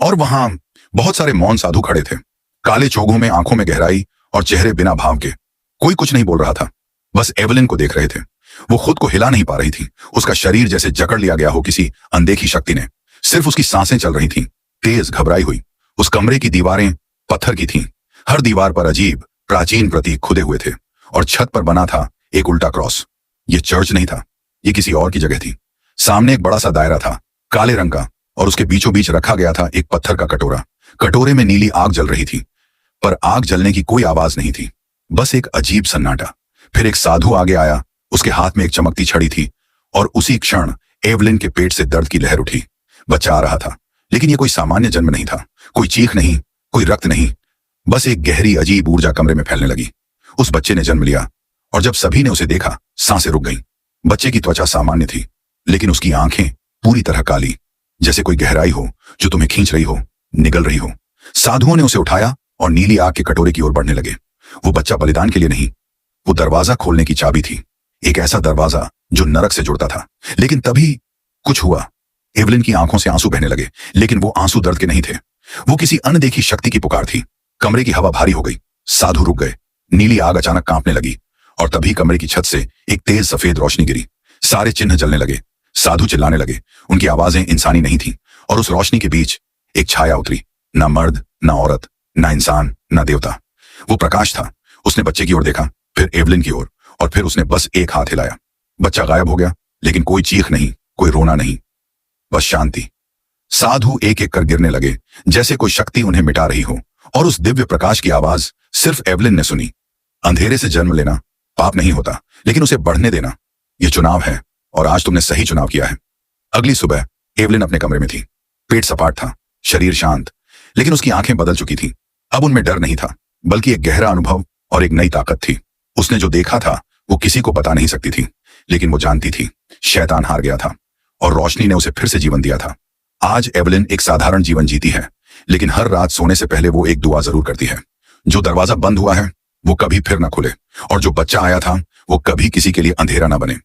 और वहां बहुत सारे मौन साधु खड़े थे, काले चोगों में, आंखों में गहराई और चेहरे बिना भाव के। कोई कुछ नहीं बोल रहा था, बस एवलिन को देख रहे थे। वो खुद को हिला नहीं पा रही थी, उसका शरीर जैसे जकड़ लिया गया हो किसी अनदेखी शक्ति ने। सिर्फ उसकी सांसें चल रही थीं, तेज, घबराई हुई। उस कमरे की दीवारें पत्थर की थीं, हर दीवार पर अजीब प्राचीन प्रतीक खुदे हुए थे, और छत पर बना था एक उल्टा क्रॉस। ये चर्च नहीं था, ये किसी और की जगह थी। सामने एक बड़ा सा दायरा था, काले रंग का, और उसके बीचों बीच रखा गया था एक पत्थर का कटोरा। कटोरे में नीली आग जल रही थी, पर आग जलने की कोई आवाज नहीं थी, बस एक अजीब सन्नाटा। फिर एक साधु आगे आया, उसके हाथ में एक चमकती छड़ी थी, और उसी क्षण एवलिन के पेट से दर्द की लहर उठी। बच्चा आ रहा था, लेकिन यह कोई सामान्य जन्म नहीं था। कोई चीख नहीं, कोई रक्त नहीं, बस एक गहरी अजीब ऊर्जा कमरे में फैलने लगी। उस बच्चे ने जन्म लिया, और जब सभी ने उसे देखा, सांसें रुक गईं। बच्चे की त्वचा सामान्य थी, लेकिन उसकी आंखें पूरी तरह काली, जैसे कोई गहराई हो जो तुम्हें खींच रही हो, निगल रही हो। साधुओं ने उसे उठाया और नीली आग के कटोरे की ओर बढ़ने लगे। वो बच्चा बलिदान के लिए नहीं, वो दरवाजा खोलने की चाबी थी, एक ऐसा दरवाजा जो नरक से जुड़ता था। लेकिन तभी कुछ हुआ। एवलिन की आंखों से आंसू बहने लगे, लेकिन वो आंसू दर्द के नहीं थे, वो किसी अनदेखी शक्ति की पुकार थी। कमरे की हवा भारी हो गई, साधु रुक गए, नीली आग अचानक कांपने लगी, और तभी कमरे की छत से एक तेज सफेद रोशनी गिरी। सारे चिन्ह जलने लगे, साधु चिल्लाने लगे, उनकी आवाजें इंसानी नहीं थीं, और उस रोशनी के बीच एक छाया उतरी। ना मर्द, ना औरत, ना इंसान, ना देवता, वो प्रकाश था। उसने बच्चे की ओर देखा, फिर एवलिन की ओर, और फिर उसने बस एक हाथ हिलाया। बच्चा गायब हो गया, लेकिन कोई चीख नहीं, कोई रोना नहीं, बस शांति। साधु एक एक कर गिरने लगे, जैसे कोई शक्ति उन्हें मिटा रही हो, और उस दिव्य प्रकाश की आवाज सिर्फ एवलिन ने सुनी। अंधेरे से जन्म लेना पाप नहीं होता, लेकिन उसे बढ़ने देना, यह चुनाव है, और आज तुमने सही चुनाव किया है। अगली सुबह एवलिन अपने कमरे में थी, पेट सपाट था, शरीर शांत, लेकिन उसकी आंखें बदल चुकी थीं। अब उनमें डर नहीं था, बल्कि एक गहरा अनुभव और एक नई ताकत थी। उसने जो देखा था वो किसी को बता नहीं सकती थी, लेकिन वो जानती थी शैतान हार गया था, और रोशनी ने उसे फिर से जीवन दिया था। आज एवलिन एक साधारण जीवन जीती है, लेकिन हर रात सोने से पहले वो एक दुआ जरूर करती है। जो दरवाजा बंद हुआ है वो कभी फिर ना खुले, और जो बच्चा आया था वो कभी किसी के लिए अंधेरा ना बने।